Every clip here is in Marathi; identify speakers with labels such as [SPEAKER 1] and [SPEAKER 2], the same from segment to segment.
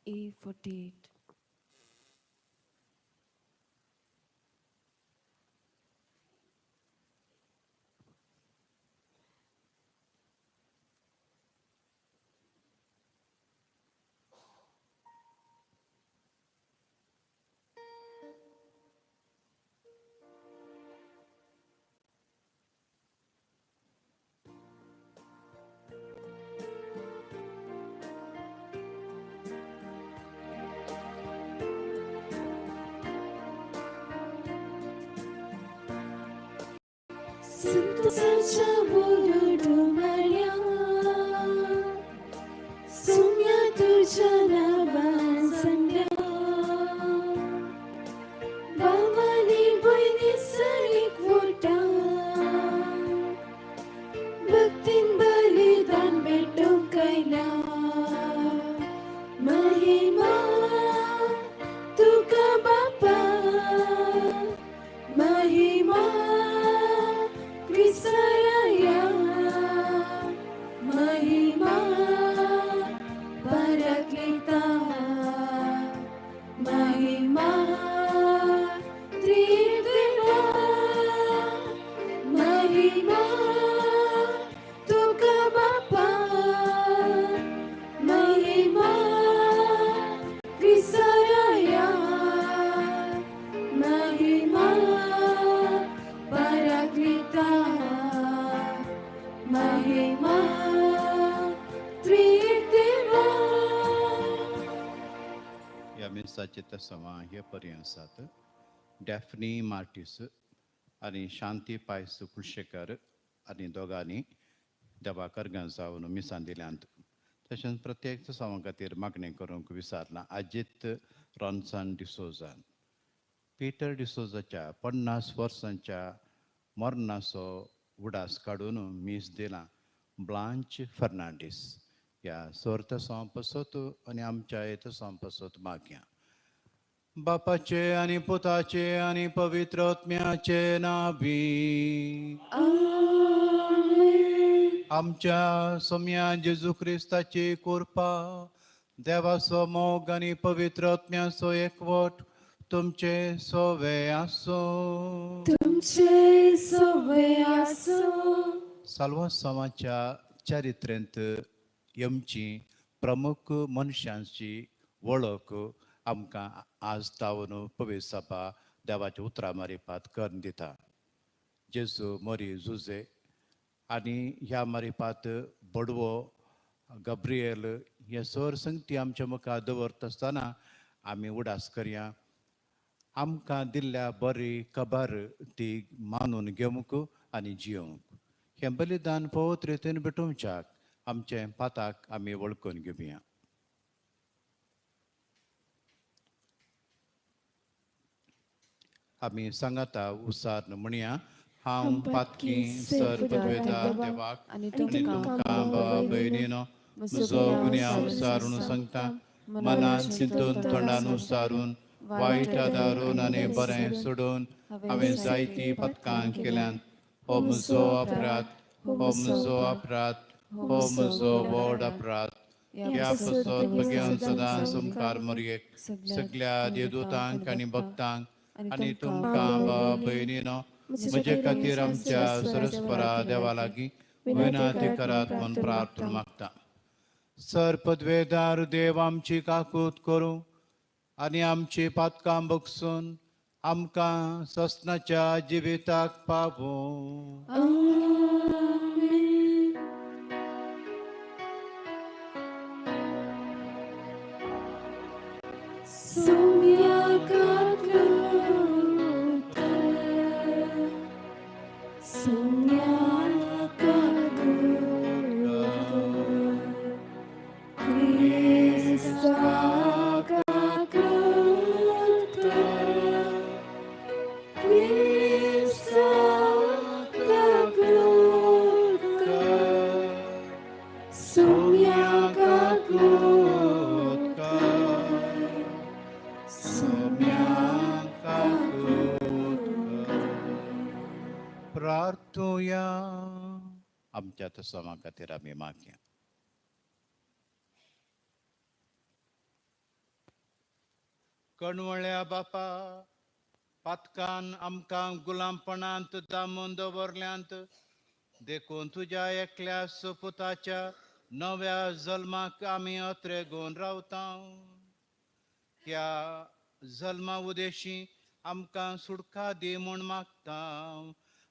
[SPEAKER 1] A48.
[SPEAKER 2] संतोषाच्या बोलडोमऱ्या सोम्या तुझ्या नावान संध्या बाबानी बहिणी सरीक वोटा भक्तीन बलिदान भेटो कैला महिमा तुका बापा महिमा Visaraya Mahima Paraklita Mahima Trideva Mahima Tuka Bapa Mahima Visaraya Mahima Paraklita महिमा त्रिदेवा.
[SPEAKER 3] या मिसाचे तसमा हे पर्यंत डॅफ्नी मार्टिस आणि शांती पायस कुलशेकर आणि दोघांनी देवाकर गंजावन मिसान दिल्यांत. तशेंच प्रत्येक तसमा खातीर मागणी करूंक विचारला अजित रॉन्सन डिसोजान. पीटर डिसोजाच्या 50 वर्सांच्या मरणाचो उडास काडून मीस दिला ब्लांच फर्नांडीस. या सोर्त संपसत आणि आमच्या येत संपसत माग्या. बापाचे आणि पुताचे आणि पवित्र आत्म्याचे नावी आमच्या सोम्या जेजू ख्रिस्ताची कृपा देवाचो मोग आणि पवित्र आत्म्याचो एकवट तुमचे सोवे आसो.
[SPEAKER 2] तुमचे सोवे आसो.
[SPEAKER 3] साल्वासामाच्या चरित्रेंत यमची प्रमुख मनशांची वळख आमकां आज तावन पवित्र सभा देवाच्या उतरा मारिपात करून दिता. जेजू मरी झुजे आनी ह्या मारिपात बडवो गब्रियल हे सर संगती आमच्या मुखार दवरता आसतना आमी उडास करया. आमकां दिल्ल्या बरी खबर ती मानून घेवंक आनी जियोंक. हें बलिदान पवित्र रितीन भेटोवच्याक आमचे पाताक आमी वळखून घेवया. आमी सांगाता उसार म्हणया हांव पातकी सर पदवेदार देवाक आनी तुमकां भावा भयणीनो म्हजो गुन्यांव उसारून सांगता. मनान चिंतून तोंडान उसारून वायट आदारून आनी बरें सोडून हांवें जायतीं पथकां केल्यांत. हो म्हजो अपराध, हो म्हजो अपराध, हो म्हजो व्हड अपराध. ह्या पसत भगेवन सदांच ओमकार मरयेक सगळ्या देवदूतांक आनी भक्तांक आनी तुमकां भावा भयणीनो म्हजे खातीर आमच्या सरस्परा देवा लागीं विनंती करात म्हूण प्रार्थना मागता. सर पदवेदार देव आमची काकूत करूं आनी आमची पातकां बगसून आमकां ससनाच्या जिविताक पावूं. प्रार्थूया. आमच्या तसमा खातीर आमी मागया. कणवळ्या बापा पातकान आमकां गुलामपणांत दामून दवरल्यांत देखून तुज्या एकल्या सुपुताच्या नव्या जल्माक आमी अत्रेगून रावता. ह्या जल्मा उदेशी आमकां सुडका दी म्हूण मागता.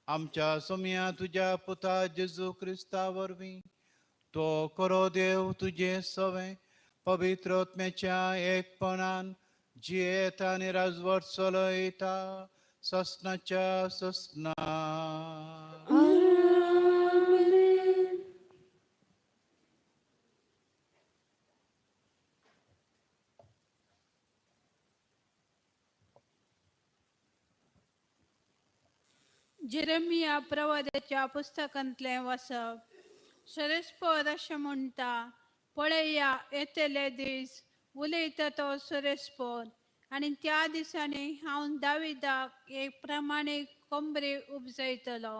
[SPEAKER 3] आमच्या सोम्या तुज्या पुता जेजू क्रिस्ता वरवीं तो करो देव तुजे सवे पवित्र आत्म्याच्या एकपणान जियेता आनी राजवट चलयता ससनाच्या ससना.
[SPEAKER 2] आमेन.
[SPEAKER 1] जेरेमिया प्रवादाच्या पुस्तकांतलें वाचप. सुरेस्पोर अशें म्हणटा, पळया येतले दीस उलयता तो सुरेस्पोर, आनी त्या दिसांनी हांव दाविदाक एक प्रमाणीक कोंबरी उपजयतलो.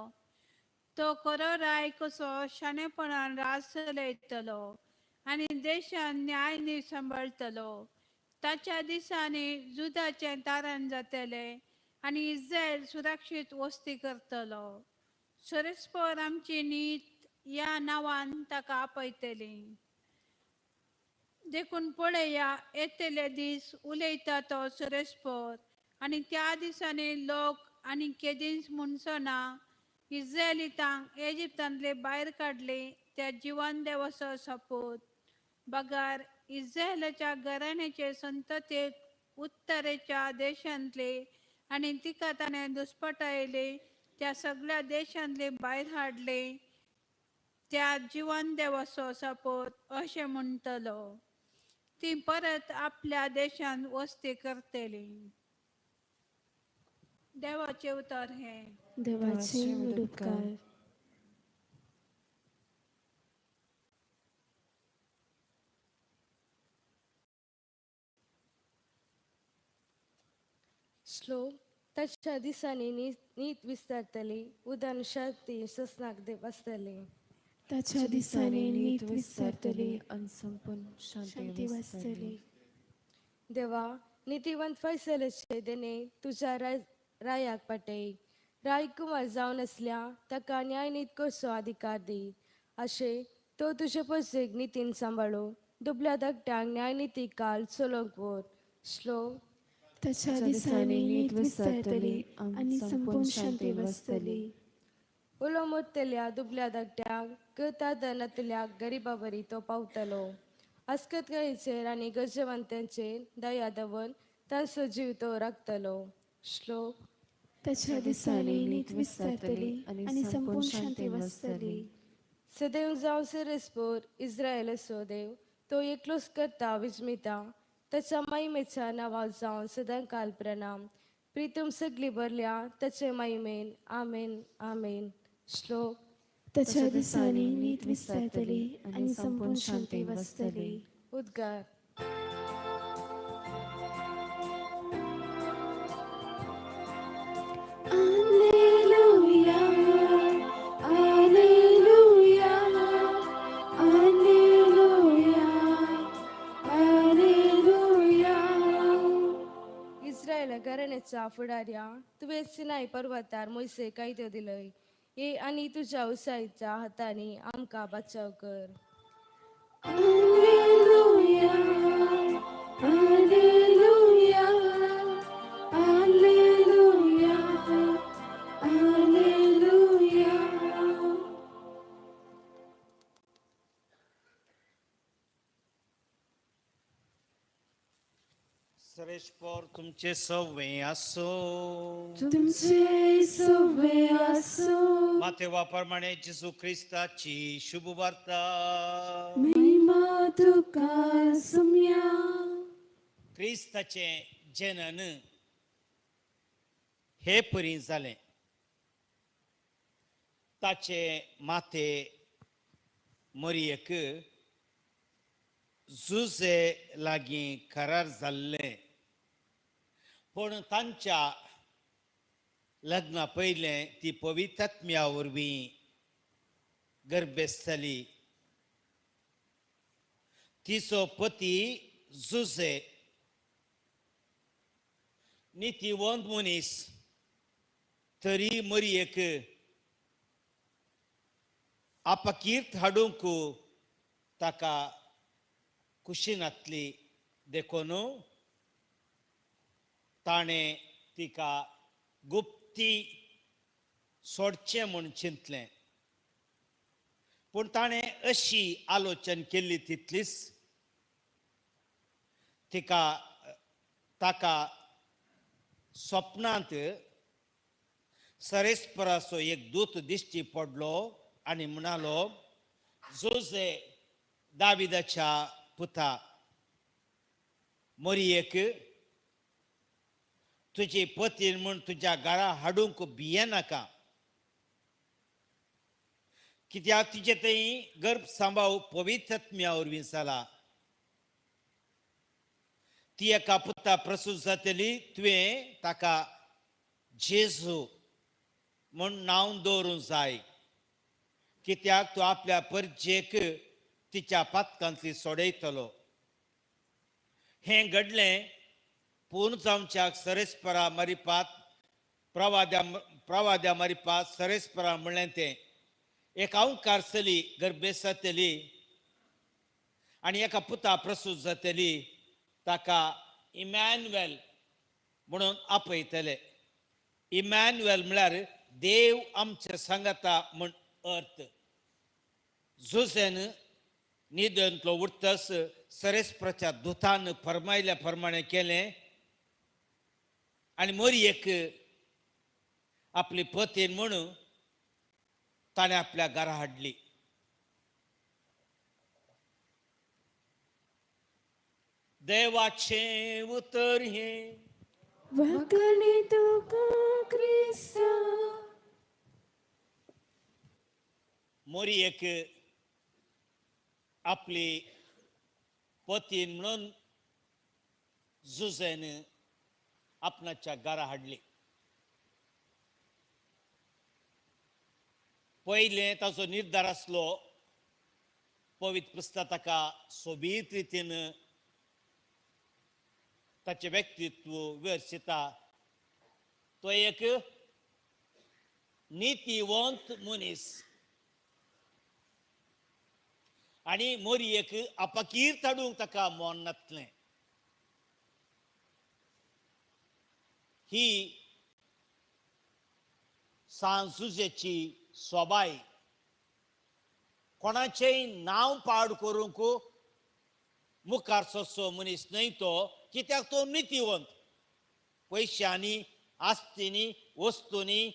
[SPEAKER 1] तो खरो राय कसो शाणेपणान राज चलयतलो आनी देशान न्याय सांबाळतलो. ताच्या दिसांनी जुदाचें तारण जातले आनी इस्रायल सुरक्षीत वस्ती करतलो. सुरेस्पोर आमची नीत ह्या नांवान ताका आपयतली. देखून पळया येतले दीस उलयता तो सुरेस्पोर, आनी त्या दिसांनी लोक आनी केदींच म्हणसना इस्रायलितांक इजिप्तांतले भायर काडले त्या जिवन देवाचो सपूत. बगार इस्रायलाच्या घराण्याचे संततेक उत्तरेच्या देशांतले आनी तिका ताणें दुस्पटायले त्या सगळ्या देशांतले भायर हाडले त्या जिवन देवाचो सपूत अशें म्हणटलो. ती परत आपल्या देशांत वस्ती करतली. देवाचे उतर हे.
[SPEAKER 2] देवाचे उपकार.
[SPEAKER 4] श्लोक. ताच्या दिसांनी नीत विस्तारतली, उदान शांती ससनाक देव आसतले.
[SPEAKER 2] ताच्या दिसांनी नीत विस्तारतली आनी संपूर्ण शांती वासतली.
[SPEAKER 4] देवा, नितीवंत फैसलेचे देणे तुझ्या रायाक पाठय. राय कुमार जावन आसल्या ताका न्याय नीत करचो अधिकार दी. अशें तो तुजे पसेक नितीन सांबाळो, दुबल्या धाकट्यांक न्याय नीती काल चलोवंक व्हर. श्लोक.
[SPEAKER 2] ताच्या दिसांनी नीत विस्तारतली आनी संपूर्ण शांती वासतली.
[SPEAKER 4] उलो मोडटल्या दुबल्या धाकट्यांक करता धनातल्या गरिबा बरी तो पावतलो. आस्कतकायेचेर आनी गरजेवंतांचेर दया दवन तांचो जीव तो राखतलो. श्लोक.
[SPEAKER 2] ताच्या दिसांनी नीत विस्तारतली आनी संपूर्ण शांती वासतली.
[SPEAKER 4] सदैव जावं सुरेस्पोर इस्रायलाचो देव, तो एकलोच करता विस्मिता. ताच्या महिमेच्या नांवां जावन सदां काल प्रणाम. प्रितम सगळी भरल्या ताचे महिमेन. आमेन आमेन. श्लोक.
[SPEAKER 2] ताच्या दिसांनी नीत विस्तारतली आनी संपूर्ण शांती वासतली.
[SPEAKER 4] उद्गार.
[SPEAKER 2] Alleluia, Alleluia, Alleluia, Alleluia.
[SPEAKER 4] Israel घराण्याच्या फुडाऱ्या, तुवें सिनाय पर्वतार मोसे कायदो दिलय. ये आनी तुज्या उसाईच्या हातांनी आमकां बचाव कर.
[SPEAKER 2] Alleluia, Alleluia, Alleluia, Alleluia.
[SPEAKER 5] सुरेस्पोर तुमचे सव्वे आसो.
[SPEAKER 2] तुमचे सवे आसो.
[SPEAKER 5] मातेवा प्रमाणे जेजू ख्रिस्ताची शुभ वार्ता.
[SPEAKER 2] महिमा तुका सम्या.
[SPEAKER 5] क्रिस्ताचे जनन हे परी जालें. ताचे माते मरियेक जुजे लागीं करार जाल्लें, पूण तांच्या लग्ना पयलें ती पवित्रात्म्या वरवीं गर्भस्थली. तिचो पती जुजे नितीवंत मनीस तरी मरयेक अपकीर्त हाडूंक ताका कुशीनातली देखून ताणें तिका गुप्ती सोडचें म्हूण चिंतलें. पूण ताणें अशी आलोचन केल्ली तितलीच ताका स्वप्नांत सरेस्पराचो एक दूत दिश्टी पडलो आनी म्हणालो, जोजे दाविदाच्या पुता मरियेक तुजी पतीन म्हूण तुज्या घरा हाडूंक भियेनाका, कित्याक तिचे थंय गर्भ सांबाळूंक पवित्रात्म्या वरवीं जाला. ती एका पुता प्रसूत जातली, तुवें ताका जेजू म्हूण नांव दवरूंक जाय, कित्याक तो आपल्या परजेक तिच्या पातकांतली सोडयतलो. हें घडलें पूर्ण जावच्याक सरेस्परा मारिपात प्रवाद्या मारिपात सरेस्परा म्हणलें तें एक अंकार चली गर्भेस जातली आनी एका पुता प्रसूत जातली, ताका इमॅन्युएल म्हणून आपयतले. इमॅन्युएल म्हळ्यार देव आमचे सांगता म्हूण अर्थ. जोसेन न्हिदेंतलो उठतस सरेस्पराच्या दुतान फरमायल्या प्रमाणे केलें आनी मरियेक आपली पतीन म्हणून ताणें आपल्या घरा हाडली. देवाचें उतर हें
[SPEAKER 2] वखणी तुका क्रिस्ता.
[SPEAKER 5] मरियेक आपली पतीन म्हणून जुजेन आपणाच्या घरा हाडली. पयलें ताचो निर्धार आसलो, पवित्र पुस्तक ताका सोबीत रितीन ताचें व्यक्तित्व विवरसिता. तो एक नितीवंत मनीस आनी मरियेक अपकीर्त हाडूंक ताका मोन नासलें. ही सांजुजेची सोबाय. कोणाचेय नांव पाड करूंक मुखार सरचो मनीस न्हय तो, कित्याक तो नितीवंत. पयशांनी, आस्तीनी, वस्तूंनी,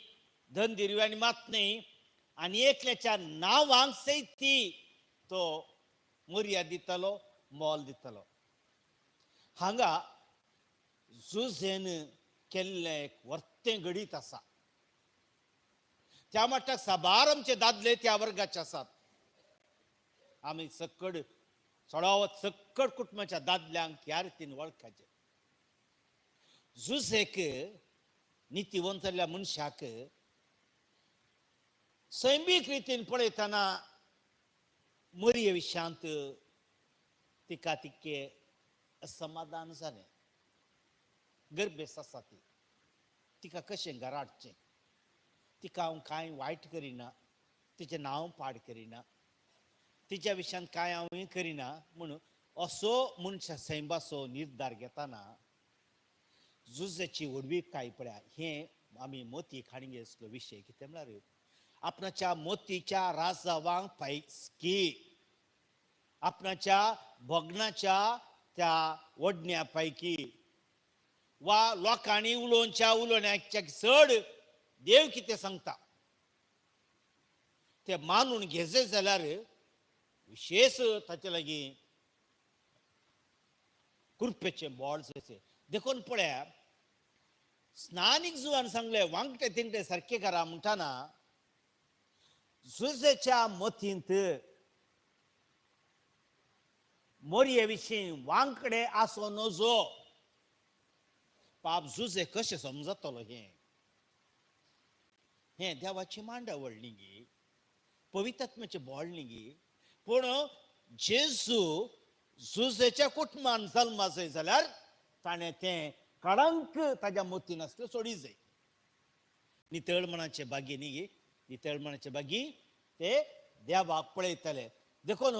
[SPEAKER 5] धनदिरव्यांनी मात न्हय, आनी एकल्याच्या नांवांक सयत ती तो मर्याद दितलो, मोल दितलो. हांगा जुजेन केल्लें एक वर्तें घडीत आसा. त्या मट्टाक साबार आमचे दादले त्या वर्गाचे आसात. आमी सक्कड चडावत सक्कड कुटुंबाच्या दादल्यांक ह्या रितीन वळखचे. जुजेक नितीवंत जाल्ल्या मनशाक सैमीक रितीन पळयतना मरिये विशयांत तिका तितकें असमाधान जालें. गर्भेस आसा ती, तिका कशें घरा हाडचें, तिका हांव कांय वायट करिना, तिचें नांव पाड करिना, तिच्या विशयांत कांय हांव करिना म्हणून असो मनशा सैमाचो निर्धार घेतना जुजेची व्हडवीकाय पळया. हें आमी मोती खाणी घेतलो विशय. कितें म्हळ्यार आपणाच्या मोतीच्या राजवांक पैकी, आपणाच्या भोगनाच्या त्या वडण्या पैकी वा लोकांनी उलोवण्याच्या चड देव कितें सांगता ते मानून घेजे जाल्यार विशेष ताचे लागीं कृपेचें बोड जायचें. देखून पळया, स्नानीक जुवान सांगलें वांगटे तिंगटे सारकें करा म्हणटाना जुजेच्या मतींत मरये विशीं वांकडे आसो नजो. पाप जुजे कशें समजतलो हें देवाची मांडावळ न्ही गी, पवित्रात्म्याचें बोळ न्ही गी. पूण जेजू जुजेच्या कुटुंबान जल्मा जाय जाल्यार ताणें तें कळंक ताज्या मोतीन असले सोडी जाय नितळमणाचे बागेनी नितळमणाचे बागी ते देवाक पळयतले देखून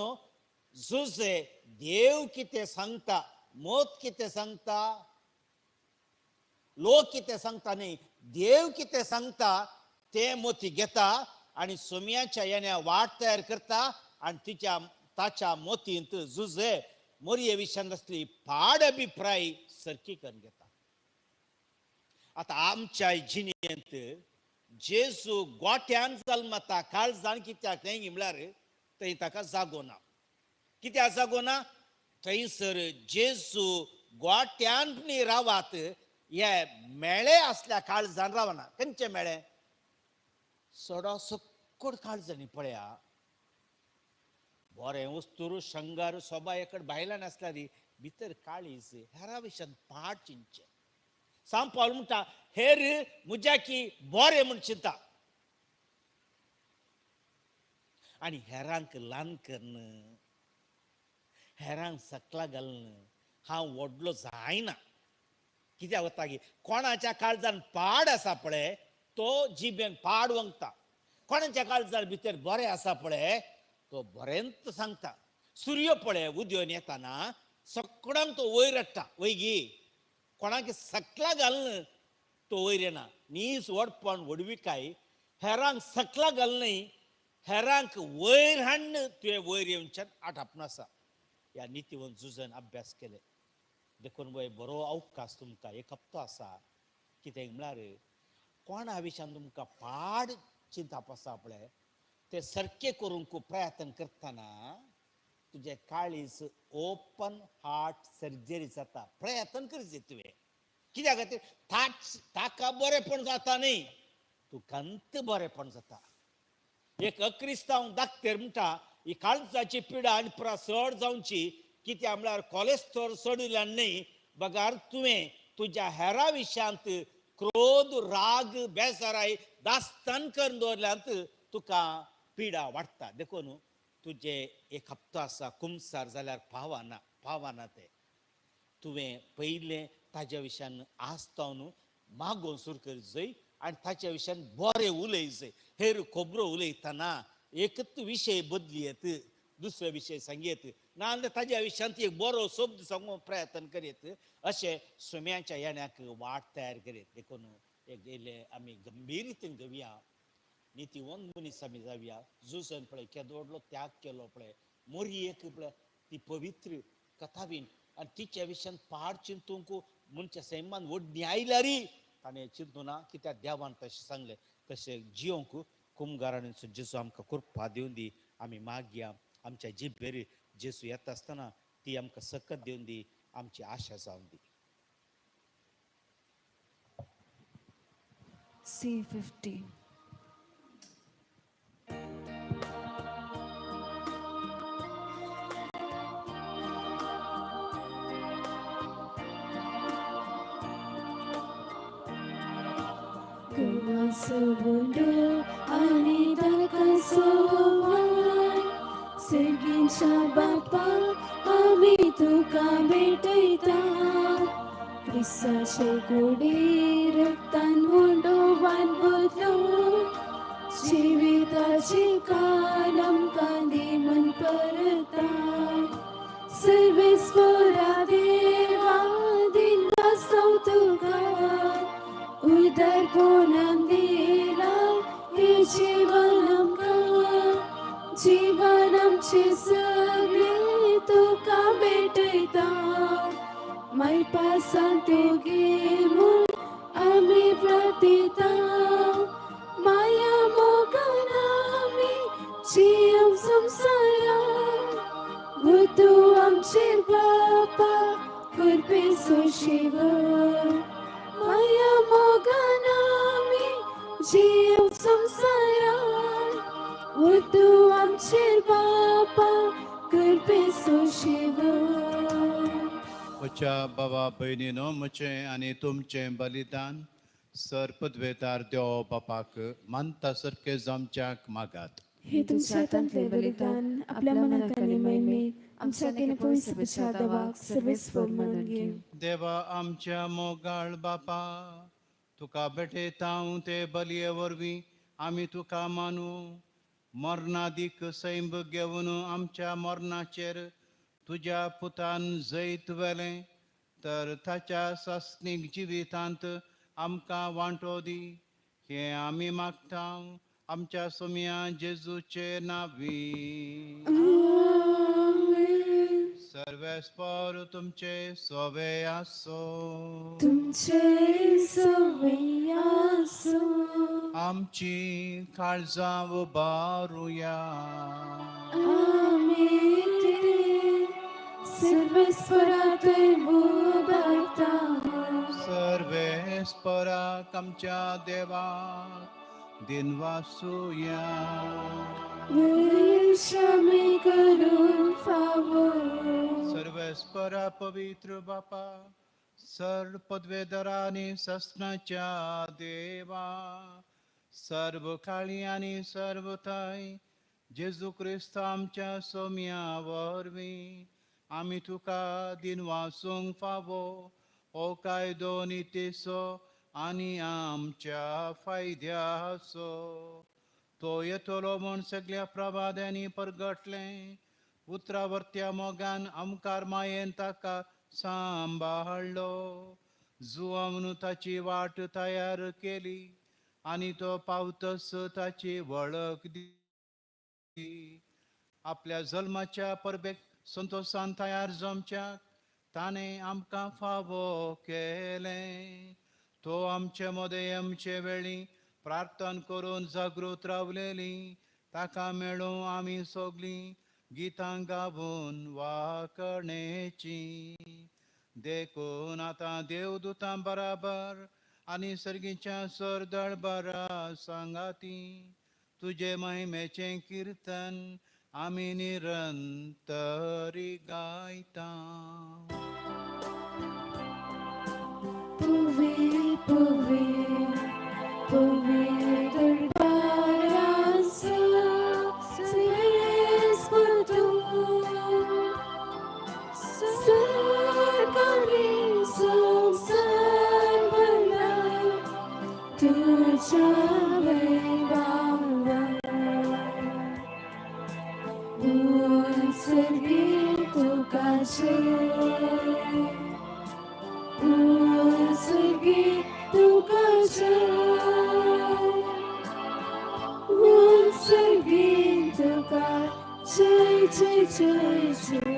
[SPEAKER 5] जुजे देव कितें सांगता मोत कितें सांगता लोक कितें सांगता न्ही देव कितें सांगता ते मोती घेता आणि सोम्याच्या येण्या वाट तयार करता आणि ताच्या मोतींत जुजे मोरये विशयान असली पाड अभिप्राय सरकी करून घेता आता आमच्या जिणेंत जेजू गोट्यान जल्मता काळजान कित्याक थंय म्हळ्यार थंय ताका जागो ना कित्याक जागो ना थंयसर जेजू गोट्यान रावात हे मेळे असल्या काळजान रावना खंयचे मेळे सडो सक्कोड काळजांनी पळया बरें वस्तूर शंगार सोबा एकड भायल्यान आसल्या दी भितर काळीज हेरा विशयान पाड चिंचे सांपावल म्हणटा हेर मुज्याकी बरें म्हण चिंता आनी हेरांक ल्हान करन हेरांक सकला घालन हांव व्हडलो जायना कित्याक वता की कोणाच्या काळजान पाड आसा पळय तो जिबेन पाड वंगता कोणाच्या काळजार भितर बरें आसा पळय तो बरेंत सांगता सूर्य पळय उदयोन येताना सगळ्यांक तो वयर हाडटा वैगी कोणाक सकला घालन तो वयर येना नीस वडपण वडविकाय हेरांक सकला घालनय हेरांक वयर हाडन तुवें वयर येवच्यान आठापण आसा ह्या नितीवन झुजन अभ्यास केले देखून वय बरो अवकाश तुमकां एक हप्तो आसा कितें म्हळ्यार कोणा विशयान तुमकां पाड चिंताप आसा पळय ते सारके करूंक प्रयत्न करतना तुझे काळीज ओपन हार्ट सर्जरी जाता प्रयत्न करचे तुवें कित्याक खातीर ताका बरेपण जाता न्ही तुकांत बरेपण जाता एक अक्रिस्तांव दाखतेर म्हणटा ही काळजाची पिडा आनी पुरा सड जावची कित्याक म्हळ्यार कोलेस्ट्रॉल सडिल्ल्यान न्ही बगार तुवें तुज्या हेरा विशयांत क्रोध राग बेजाराय दास्तान करून दवरल्यांत तुका पिडा वाडटा देखून तुजे एक हप्तो आसा कुमसार जाल्यार पावना ते तुवें पयलें ताज्या विशयान आसतावन मागोवन सुरू करीत जंय आनी ताच्या विशयान बरें उलय जंय हेर खोबरो उलयतना एकच विशय बदलियेत दुसरे विशय सांगयेत नाजाल्यार ताज्या विशयान एक बरो शब्द सांगूंक प्रयत्न करीत अशें सोम्याच्या येण्याक वाट तयार करीत देखून एक गेले आमी गंभीर रितीन घेवया नितीवंत मनीस आमी जावया जुजन पळय केदो व्हडलो त्याग केलो पळय मोरयेक पळय ती पवित्र कथावीन आनी तिच्या विशयान पाड चिंतूंक मनच्या सैमान वडणी आयल्यारी ताणें चिंतूना कित्याक देवान तशें सांगलें तशें जियोंक कुमगारांनी जेजू आमकां कृपा दिवन दी आमी मागया आमच्या जिबेर जेजू येता आसतना ती आमकां सकत दिवन दी आमची आशा जावन दी
[SPEAKER 2] C50 Kumasubundu anida kasowai Sergincha Bapa ami tuka betaita Kristaचे गोडी रक्तान होंडोवान बदलो जिविताची काल आमकां दिवन परता सर्वेस्वरा देवा दिला स्तोत्र उदरपोनां दिला हे जीवन आमकां जीवन आमचे सगळे तुका भेटयता माय पासान तुगे म्हूण आमी प्रतिता माया मोगान आमी जियेव संवसारांत तूं आमचेर बापा करपेचो शिव माया मोगान आमी जियेव संवसारांत तूं आमचेर बापा करपेचो शिव
[SPEAKER 3] म्हज्या बाबा भयणीनो म्हजें आनी तुमचें बलिदान सर्पद्वेतार देव बापाक मानता सारकें जमच्याक मागात
[SPEAKER 2] हे तुमच्या हातांतले बलिदान आपल्या मनाकाने महिमे आमच्या केने पवित्र पश्चातापाक सर्वेस्वर म्हणून घेऊ.
[SPEAKER 3] देवा आमच्या मोगाळ बापा, तुका भेटयता ते बलये वरवीं आमी तुका मानू. मरणादीक सैम घेवन आमच्या मरणाचेर तुज्या पुतान जैत वेलें, तर ताच्या सस्नीक जिवितांत आमकां वांटो दी. हे आमी मागता आमच्या सोम्या जेजूचे नांवी. सर्वेस्पर तुमचे सोवे आसो.
[SPEAKER 2] तुमचे सवय आसो.
[SPEAKER 3] आमची काळजां उबारुया.
[SPEAKER 2] आमी ते सर्वेस्परात उबारता.
[SPEAKER 3] सर्वेस्पराक आमच्या देवाक दिनवासुया.
[SPEAKER 2] वैषमी करून फावो.
[SPEAKER 3] सर्वेस्परा पवित्र बापा, सर्व पदवेदरांनी ससनाच्या देवा, सर्व काळी आनी सर्व थंय जेजू क्रिस्त आमच्या सोम्या वरवीं आमी तुका दिनवासूंक फावो. ओ कायदो नितेसो आनी आमच्या फायद्याचो. तो येतलो म्हूण सगळ्या प्रभाद्यांनी परगटलें. उतरावर्त्या मोगान आमकार मायेन ताका सांबाळलो. जुवान ताची वाट तयार केली आनी तो पावतस ताची वळख दी. आपल्या जल्माच्या परबेक संतोषान तयार जमच्याक ताणें आमकां फावो केलें. तो आमचे मोदयमचे वेळी प्रार्थना करून जागृत रावलेली. ताका मेळून आमी सगळीं गितां गावून वाकणेची. देखून आतां देवदूतां बराबर आनी सर्गीच्या सरदळ बरा सांगाती तुजे महिमेचें कीर्तन आमी निरंतरी गायता.
[SPEAKER 2] पुवे पुवे पुवे दरबारासा सर्वेस्वर तू. सरकारी संसार भला तुझ्या वैभवावर. सर्गी तुका जय. सर्गी तुका जय. सर्गी तुका जय जय जय जय.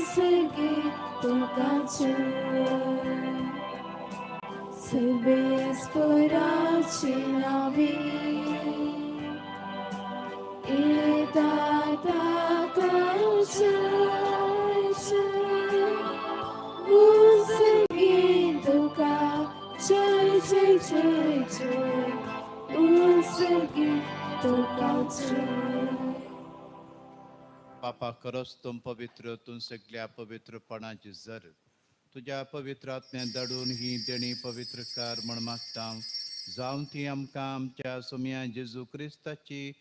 [SPEAKER 2] सर्गी तुका जय. सर्वेस्पराची नावी
[SPEAKER 3] बापा खरोच तुम पवित्र, तू सगळ्या पवित्रपणाची जर तुझ्या पवित्र आत्म्यान धाडून ही देणी पवित्र कर म्हण मागता. जावन ती आमकां आमच्या सोम्या जेजू क्रिस्ताची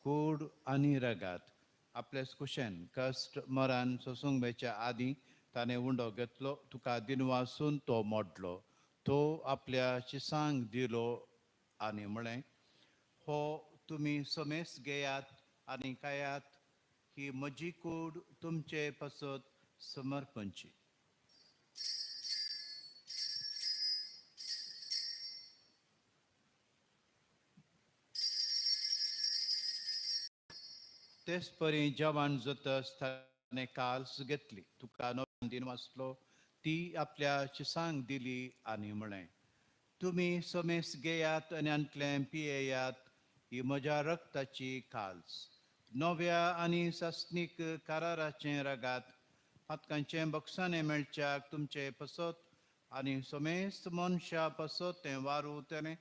[SPEAKER 3] कूड आनी रगात आपल्या कुशेन कश्ट मरण सोसूंक आदीं ताणें उंडो घेतलो. तुका दिनवासून तो मोडलो. तो आपल्या शिसांक दिलो आनी म्हळें, हो तुमी समेस घेयात आनी खायात. ही म्हजी कूड तुमचे पसत समर्पणची. तेच परी जेवण जातस ताणें काल्स घेतली. तुका नवो दिन वाचलो. ती आपल्या शिसांक दिली आनी म्हळें, तुमी समेस घेयात आनी अंतलें पियेयात. ही म्हज्या रक्ताची काल्स, नव्या आनी सस्नीक कराराचें रगात. पातकांचें बक्षांनी मेळच्याक तुमचे पसत आनी समेस्त मनशां पसत तें वारू तेलें.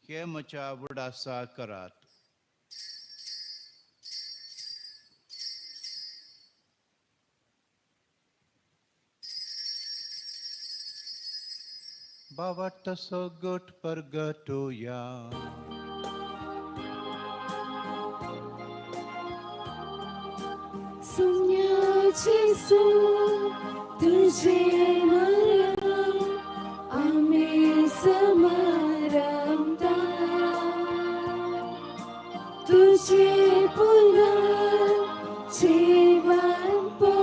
[SPEAKER 3] हे म्हज्या उडासा करात. Bavat so good pergatoya.
[SPEAKER 2] सुन्याचे सो तुझे मरण आम्ही समरमता तुझे पुन्हा जीवन पो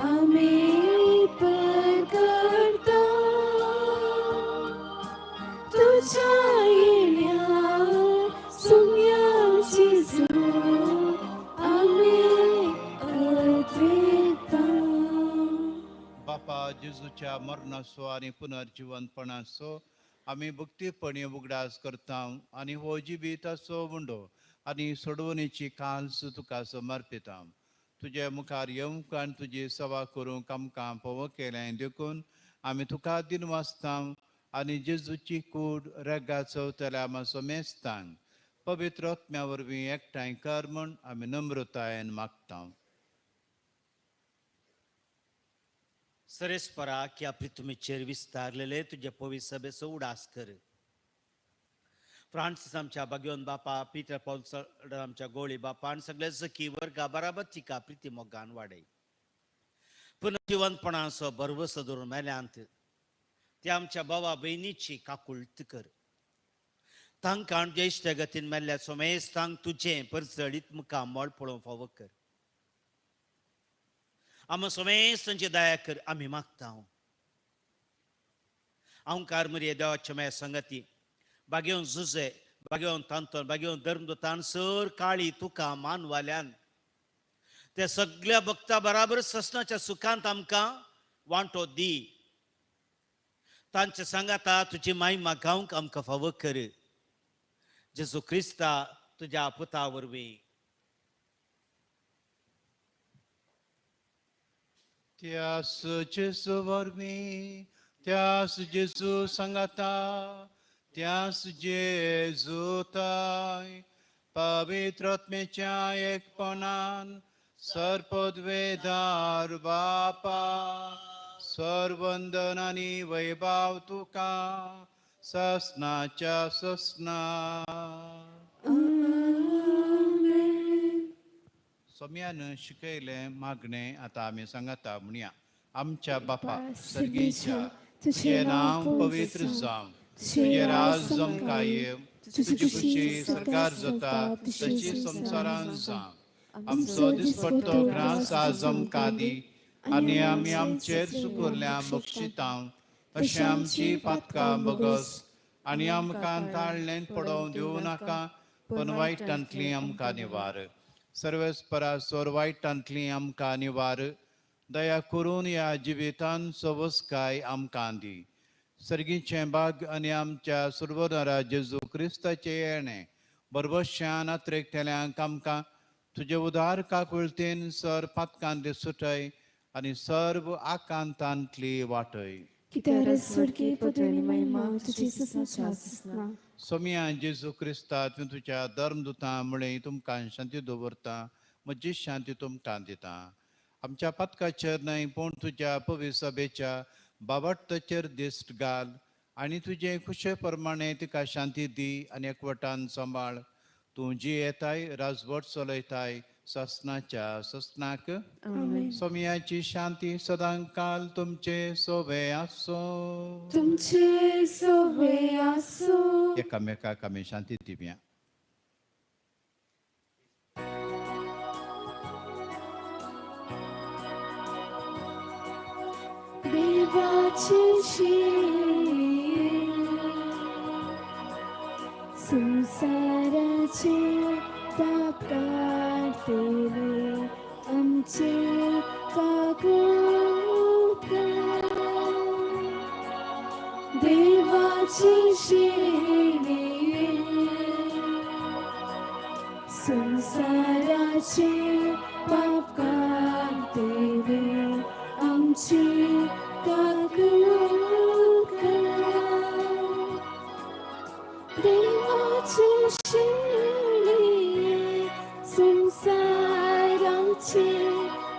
[SPEAKER 2] आम्ही पकडता तुझ्या येण्या सुन्याची झोप आम्ही अद्वैता.
[SPEAKER 3] बापा जेजूच्या मरणाचो आनी पुनर्जीवनपणाचो आमी भक्तीपणी उगडास करता आनी हो जिविताचो मुंडो आनी सोडवणेची काल्स तुका समर्पिता. तुजे मुखार येवंक आनी तुजी सेवा करूंक आमकां फोव केलें देखून आमी तुका दिनवासता आनी जेजूची कूड रग्गा चवतल्या मातसो मेस्तांक पवित्र आत्म्या वरवीं एकठांय कर म्हूण आमी नम्रतायेन मागता.
[SPEAKER 5] सरेस्परा की आपली तुम्ही चेर विस्तारलेले तुझ्या पवित्र सभेचो उडास कर. फ्रांसीस आमच्या बागेवन बापा, पिटर पॉल आमच्या गोळी बापा आणि सगळे जकी वर्गा बराबर तिका प्रिती मोगान वाडय. पुनर्जीवनपणाचो भरवसो धरून मेल्यांत ते आमच्या भावा बहिणीची काकुळट कर. तांकां ज्येश्ठ गतीन मेल्ल्या सोमेस्तांक तुझें परचळीत मुखार मोळ पळोवंक फावो कर. आम सोमेस्तांची दया कर आमी मागता. अहंकार मरिये देवाच्या मेळ संगती बागेवन झुजे बागेवन तांतोन बागेवन धर्मदूतान सर काळी तुका मानवाल्यान त्या सगळ्या भक्ता बराबर ससनाच्या सुखांत आमकां वांटो दी. तांच्या सांगाता तुजी महिमा गावंक आमकां फावो कर. जेजू क्रिस्ता तुज्या पुता वरवीं.
[SPEAKER 3] त्यास जेजू वरवीं त्यास जेजू सांगाता त्यास जेजू ताय पवित्र आत्म्याच्या एकपणान सर्पद्वेदार बापा सर्वंदन आनी वैभव तुका ससनाच्या ससना. सोम्यान शिकयलें मागणें आतां आमी सांगाता म्हणया. आमच्या बापा सर्गीच्या तुजें नांव पवित्र जावं. तुजें राज जमकां येवं. तुजी खुशी सरकार जाता तशी संवसारांत जावं. आमचो दिसपट्टो ग्रास आज आमकां दी आनी आमी आमचेर चुकल्ल्या बक्षिता अशें आमची पातकां बगस आनी आमकां ताळणेंत पडोवंक दिवं नाका पण वायटांतली आमकां निवार. सर्वेस्परा सोर वायटांतली आमकां निवार. दया करून ह्या जिवितान सवस्काय आमकां दी. सर्गीचें भाग आनी आमच्या सुरवणारा जेजू क्रिस्ताचें येणें बरबश्यान आत्रेकतेल्यांक आमकां तुजे उदार काकुळतेन सर पातकांतली सुटय आनी सर्व आकांतांतली वाटय.
[SPEAKER 2] कित्याक स्वर्गीय पुत्रनी महिमा तुजी ससना.
[SPEAKER 3] सोम्या जेजू क्रिस्ता तुवें तुज्या धर्मदुतां मुळे तुमकां शांती दवरता. म्हजी शांती तुमकां दिता. आमच्या पातकाचेर न्हय पूण तुज्या पवित्र सभेच्या बाबट्टाचेर दिश्ट घाल आनी तुजे खुशे प्रमाणे तिका शांती दी आनी एकवटान सांबाळ. तूं जी येताय राजवट चलयताय ससनाच्या ससनाक. सोम्याची शांती सदां काल तुमचे सोबे आसो.
[SPEAKER 2] तुमचे सोबे आसो.
[SPEAKER 3] एकामेकाक आमी शांती दिवया.
[SPEAKER 2] देवाचे शीर संसाराचे पाप काढतेले आमचे काकुळट. देवाचे शीर संसाराचे पाप काढतेले आमचे काकुळट. देवाचे शिणे संसाराचे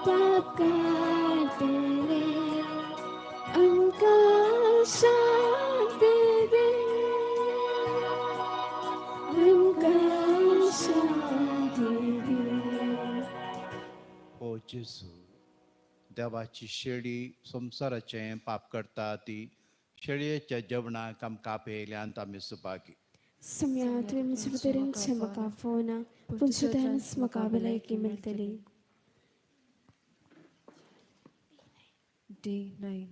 [SPEAKER 2] पाप काढतेले आमकां शांती दे. आमकां शांती दे.
[SPEAKER 3] जेसू, देवाची शेळी संवसाराचें पाप करता ती शेळयेच्या जेवणाक आमकां आपयल्यांत आमी सुपागी.
[SPEAKER 2] सम्यात विमचुतरेंचे म्हाका फोना पुंचुतानच म्हाका भलायकी मेळटली.
[SPEAKER 6] D9.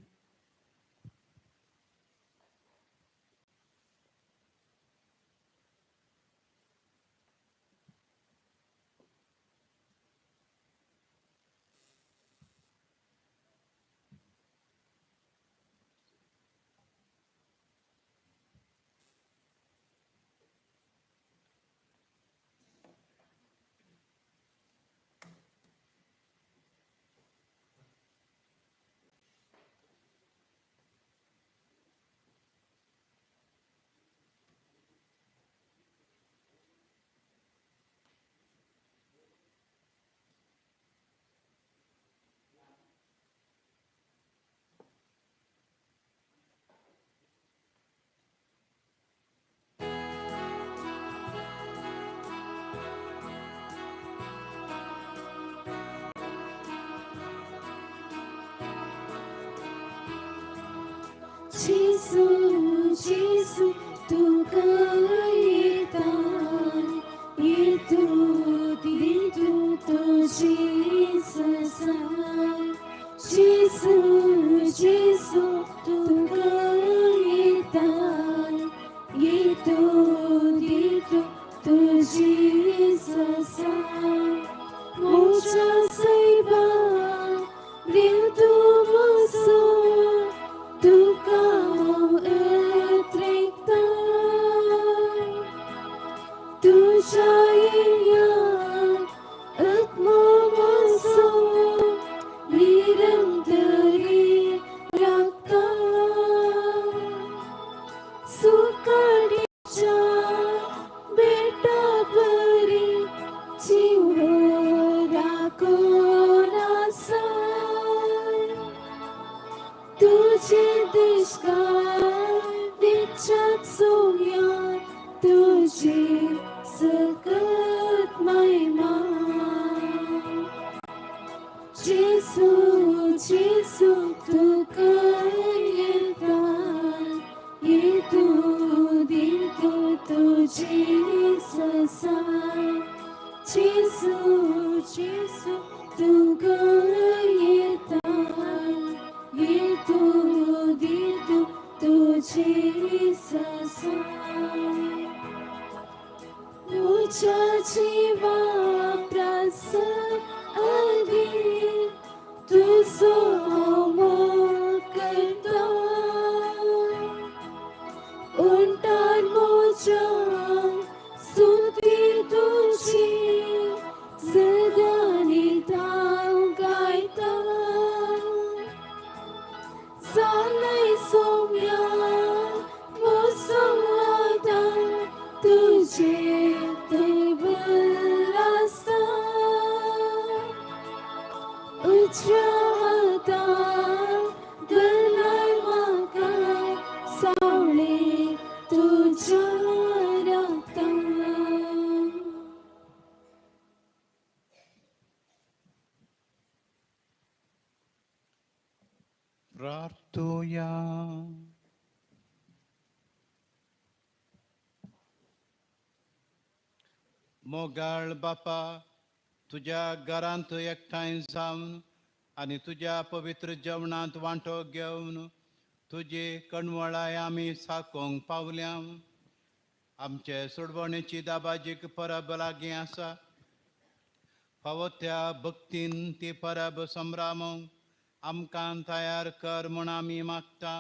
[SPEAKER 2] जेसू जेसू तुका येतां येतू दितू तुजी ससाय. जेसू जेसू तुका येतां येतू दितू तुजी ससाय. मोच्या सैबा देव तूं म्हजो तुका हांव येतरेतां. तुज्या येण्याक आत्मा म्हजो निरंतरी राखता. सुकाडीच्या बेटा बरी जीव राखून आसा. तुझे दिशकार दिच्छात सोम्या तुझी सकत महिमा. जेसू जेसू तुका येतां येतू दितू तुजी ससाय. जेसू जेसू तुका येतां येतू दितू तुजी ससाय. तुझ्या जिवा प्रास आदी तुझो मोग करता. उंटार मोज्या स्तुती तुजी सदा नितां गायता. जालय सोम्या मोसमादा तुझे तेबल आसा. उजव्या हातान बलाय म्हाका सावळे तुज्या रक्तान.
[SPEAKER 3] प्रार्थूया. मोगाळ बापा, तुज्या घरांत एकठांय जावन आनी तुज्या पवित्र जेवणांत वांटो घेवन तुजी कणवळाय आमी साकोंक पावल्या. आमचे सोडवणेची दाबाजीक परब लागीं आसा. फावो त्या भक्तीन ती परब संभ्रामोंक आमकां तयार कर म्हूण आमी मागता.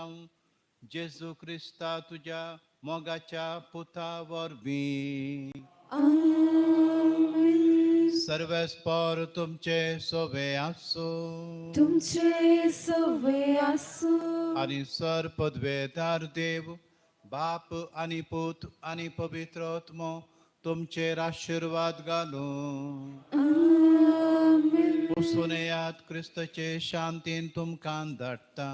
[SPEAKER 3] जेजू क्रिस्ता तुज्या मोगाच्या पुता वरवीं. सर्वेस्पर तुमचे सोवे आसूं.
[SPEAKER 2] तुमचे सवे आसूं.
[SPEAKER 3] आनी सर पदवेदार देव बाप आनी पूत आनी पवित्र आत्मो तुमचेर आशिर्वाद घालूं. वचून येयात, क्रिस्ताचे शांतीन तुमकां धाडटा.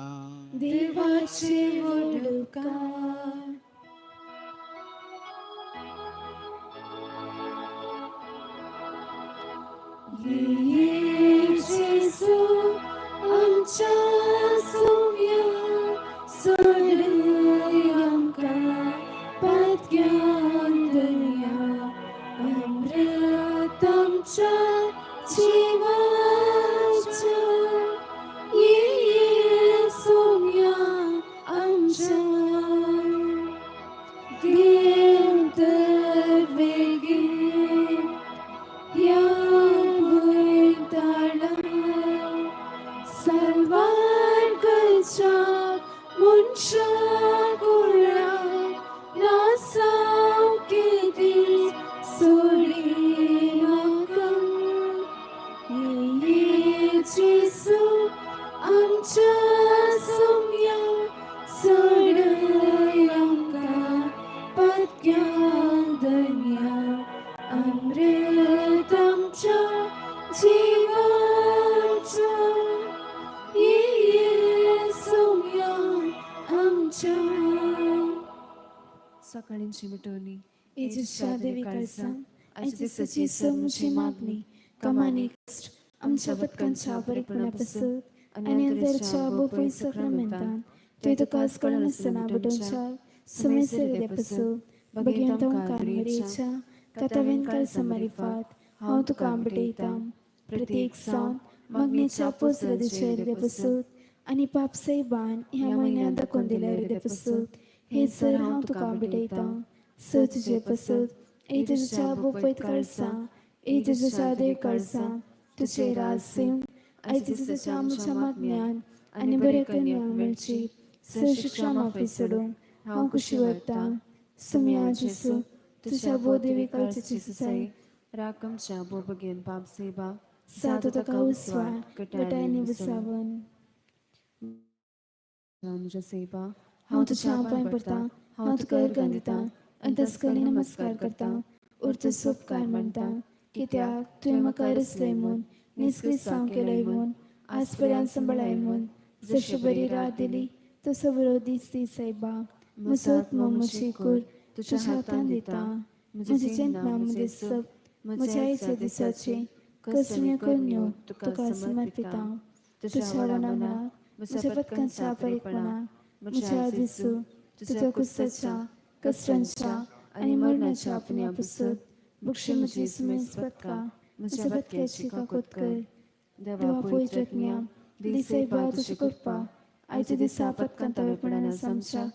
[SPEAKER 2] देवाचे व्हडलुकार. ये जेसू आमची मिटवणी येजूच्या देवी काळजा आयच्या दिसाची समची मागणी कमानी कष्ट आमच्या पत्कांच्या बरेपणापासून आणि अंतरच्या बोपई सक्रामेंतान तुय तुका कळनासतना बटोंच्या समय सेवेपासून बगेन तोंकार मरेच्या कथावेन काल समरिफात हांव तुका आंबटयता प्रत्येक सावन मागणेच्या पोसरा दिशा हृदयापासून आणि पापसई बाण ह्या म्हयन्यात दाखोवन दिल्या हृदयापासून हे सर हांव तुका आंबटयता स तुजे पासून ए तुझ्या बोपयत कळसा ए तुझ्या देव कळसा तुझे राज सेवन आयज तुझ्या आमच्या मागण्यान आणि बरे कन्या मेळची सर शिक्षा माफी सोडून हांव खुशी वरता सुम्या जेसू तुझ्या बो देवी कळसाची सुसाई
[SPEAKER 6] राकमच्या बोबगेन पाप सेवा
[SPEAKER 2] साधू तका उसवार गटायनी बसावन
[SPEAKER 6] अनुज सेवा
[SPEAKER 2] हांव तुझ्या पांय पडटा हांव तुका अर्घ दिता अंतस्करणी नमस्कार करता उर्त उपकार म्हणटा कित्याक तुवें म्हाका रचलय म्हूण निस्क्रिसांव केलय म्हूण आज पर्यंत सांबाळय म्हूण जशी बरी रात दिली तसो बरो दीस दी सायबा म्हजो म्हजी कूर तुज्या हातान दिता म्हजी चिंतना म्हजे सप म्हज्या आईच्या दिसाची कसल्यो कन्यो तुका समर्पिता तुज्या वांगडा म्हज्या पत्कांच्या परीपणाक म्हज्या दिसू तुज्या कुसाच्या कश्टांच्या आणि मरणाच्या आपल्या पुसत बुक्षे म्हजी सुमेस पत्का म्हज्या पत्क्याची काकोत कर देवा पवित्रज्ञा दिसय बा तुजी कृपा आयच्या दिसा पत्कांतवेपणान आमच्या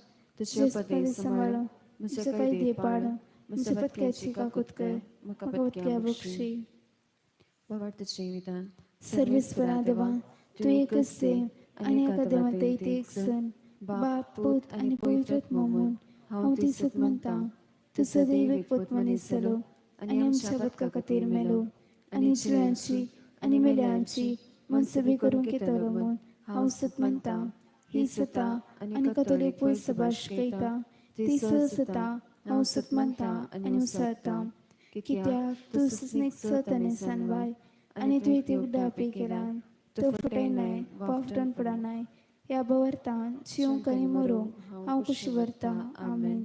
[SPEAKER 2] तुजे पदे सांबाळो म्हजे कायदे पाड म्हज्या पत्क्याची काकोत कर म्हाका पत्क्या बक्षी
[SPEAKER 6] वावडतचे विधान
[SPEAKER 2] सर्वेस्परा देवा तू एकच देव आणि एका देवात एक सण बाप पूत आणि पवित्रात्मा म्हणून हांव दिसत म्हणटा तुजो देव एक पूत मनीस जालो आणि आमच्या पत्का खातीर मेलो आणि जिव्यांची आणि मेल्यांची मनसुबी करूंक येतलो म्हूण हांव सत म्हणटा ही सता आणि कतोलीक पयस सभा शिकयता ती सता हांव सत म्हणटा आनी उसळटा कित्याक तूं सस्नेक सत आनी सानवाय आणि तुवें ती उड्डापी केल्यान तो फुटयनाय वा फुटोन पडनाय ह्या बवर्तान जिवंक आनी मरूंक हांव खुशी व्हरता आमेन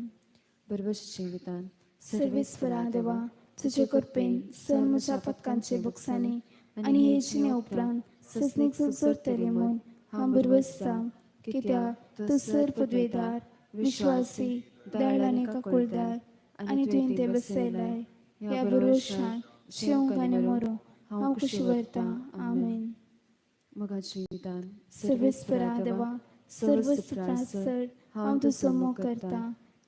[SPEAKER 6] बरवशचे विधान
[SPEAKER 2] सर्वेस्परा देवा तुजे कृपेन सर म्हज्या पत्कांचे बुकसांनी आनी हे जिणे उपरांत सस्नेक जोडटली म्हूण हांव बरवसता कित्याक तूं सर पदवेदार विश्वासी दाळ आनी काकुळदार आनी तुवें ते बसयलाय ह्या भरवशान जिवंक आनी मरूंक हांव खुशी व्हरता आमेन
[SPEAKER 6] मगाचे विधान
[SPEAKER 2] सर्वेस्परा देवा सर्व सुत्रा चड हांव तुजो मोग करता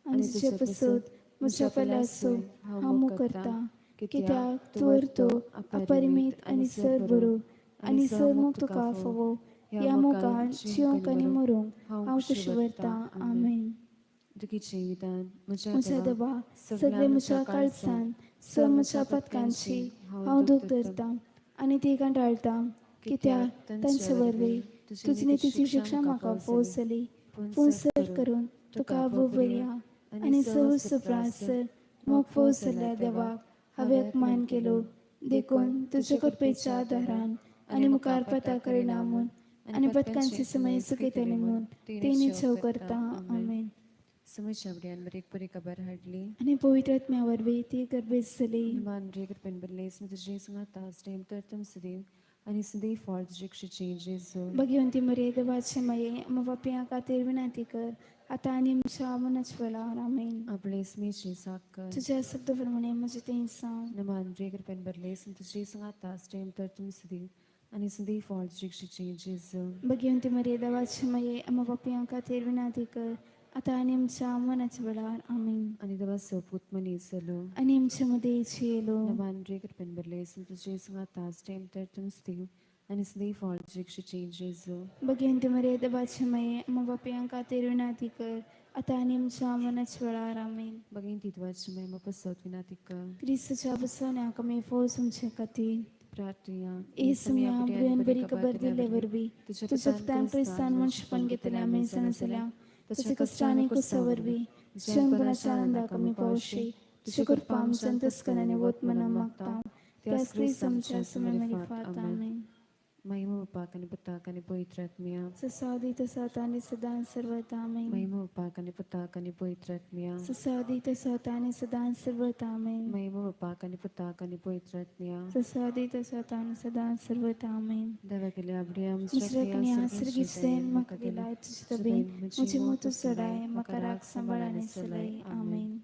[SPEAKER 2] आनी तुजे पसत म्हज्या पल्याचो हांव मोग करता कित्याक तूं अर्तो अपरिमीत आनी सर बरो आनी सर मोग तुका फोवो ह्या मोगान जिवंक आनी मरूंक हांव खुशी व्हरता आमेन
[SPEAKER 6] दुखीचे विधान
[SPEAKER 2] म्हज्या देवा सगळे म्हज्या काळजान सर म्हज्या पत्कांची हांव दूख धरता आनी ती गांठाळटा कित्याक तांचे वरवीं तुजी नितीची शिक्षा म्हाका फौज जाली पूण सर करून तुका बोबया आनी सव सुप्रासर मोग फौज जाल्ल्या देवाक हांवें अपमान केलो देखून तुजे कृपेच्या आदारान आनी मुखार पता करिना म्हूण आनी पत्कांची समय सुकयतली म्हूण ती निचव करता आमेन
[SPEAKER 6] समयच्या वड्यान बरेक बरी खबर हाडली
[SPEAKER 2] आनी पवित्र आत्म्या वरवीं ती गर्भेस जाली
[SPEAKER 6] निमान रेगर पेन बरलेस में तुझे संगाता स्टेम तरतम सदैव आणि सदैव फॉर तुझे क्षिचे जेजू
[SPEAKER 2] भगवंती मरे देवाचे माये अम्मा पापियां खातीर विनंती कर आता आनी आमच्या मनाच्या वेळार आमेन
[SPEAKER 6] आपले स्मेचे साकर
[SPEAKER 2] तुझ्या शब्द प्रमाणे म्हजे तें सांग
[SPEAKER 6] निमान रेगर पेन बरलेस में तुझे संगाता स्टेम तरतम सदैव आणि सदैव फॉर तुझे क्षिचे जेजू
[SPEAKER 2] भगवंती मरे देवाचे माये अम्मा पापियां खातीर विनंती कर आता आनी आमच्या मनाच्या वेळार आमेन
[SPEAKER 6] आणि दवा सपूत मनी सलो
[SPEAKER 2] आनी आमच्या मध्ये येलो
[SPEAKER 6] निमान रेगर पेन बरलेस में तुझे संगाता स्टेम तरतम सदैव आणि सदैव फॉर तुझे क्षिचे जेजू
[SPEAKER 2] भगवंती मरे देवाचे माये अम्मा पापियां खातीर विनंती कर आता आनी आमच्या मनाच्या वेळार आमेन
[SPEAKER 6] बगीन तितवाच मैं मपसत विनातिका
[SPEAKER 2] क्रिस्तच्या बसवण्या कमी फौज तुमचे खातीर
[SPEAKER 6] प्रार्थना
[SPEAKER 2] येसुम्या बरेन बरी खबर दिले वरवीं तुझे पितान क्रिस्तान मनशपण घेतले आमी जाणसल्या तुझे कष्टांनी कुसा वरवीं जीवनपणाच्या आनंदा कमी पावशी तुझे कृपा आमच्यान तस्करांनी वत मना मागता त्यास क्रिस्त आमच्या समय मेरी फात आमेन
[SPEAKER 6] महिमा बापाक आणि पुताक आणि पवित्र आत्म्या
[SPEAKER 2] ससादी तसात आणि सदान सर्वता आमेन.
[SPEAKER 6] महिमा बापाक आणि पुताक आणि पवित्र आत्म्या
[SPEAKER 2] ससादी तसात आणि सदान सर्वता आमेन.
[SPEAKER 6] महिमा बापाक आणि पुताक आणि पवित्र आत्म्या
[SPEAKER 2] ससादी तसात आणि सदान सर्वता आमेन.
[SPEAKER 6] देवा केले आबडिया
[SPEAKER 2] मुसरकन्या सर्गिसेन म्हाका दिला तुझे तबेन मुझे मोतू सडाय म्हाका राग सांभाळ आणि सलय आमेन.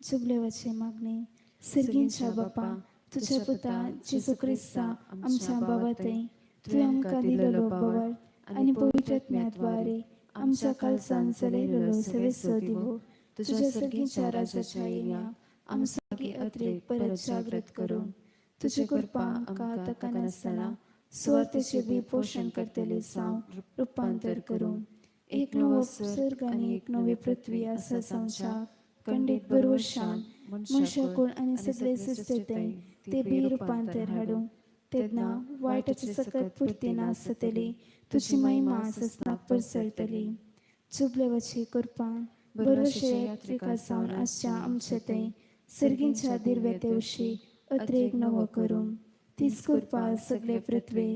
[SPEAKER 2] जुबले वचे मागणे सर्गींच्या बापा तुझ्या पुता जेजू ख्रिस्ता आमच्या बाबतय तुवें आमकां दिलेलो बवर आनी पवित्र आत्म्याद्वारे आमच्या काळजान चलयलेलो सवेसो दिवो तुझ्या सर्गींच्या राजाच्या येण्या आमसागी अत्रेक परत जागृत करून तुझे कृपा आमकां ताका नासतना सुवातेचे बी पोषण करतले साव रुपांतर करून एक नवो सर्ग आनी एक नवी पृथ्वी आसा संचार खंडीत बरवशान मनशाकुळ आनी सगळे सृश्टीतय ते बी रुपांतर हाडूं तेन्ना वायटाची सकत पुर्ती नासतली तुजी महिमा सस्नाक परसळटली. जुबले वची कृपान बरोशे यात्रिका जावन आसच्या आमचे ते सर्गींच्या दिरवे तेवशी अत्रेक नवो करून तीच कृपा सगळे पृथ्वे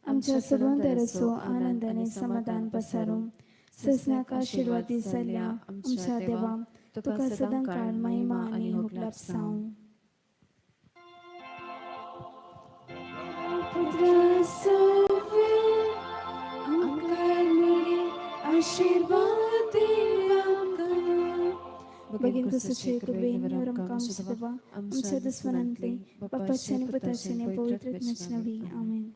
[SPEAKER 2] आमच्या सगळ्यांदरचो आनंदाने समाधान पसारूं सस्नाक आशिर्वादी जाल्ल्या आमच्या देवा तुका सदां काळ महिमा आनी हुकलाप जावं. आशीर्वाद बेगीन कृसूचे कृपेन आमकां आमच्या देवा आमच्या दुस्मनांतली बापाचे आनी पुताचे आनी पवित्र आत्म्याचे नवी आमेन.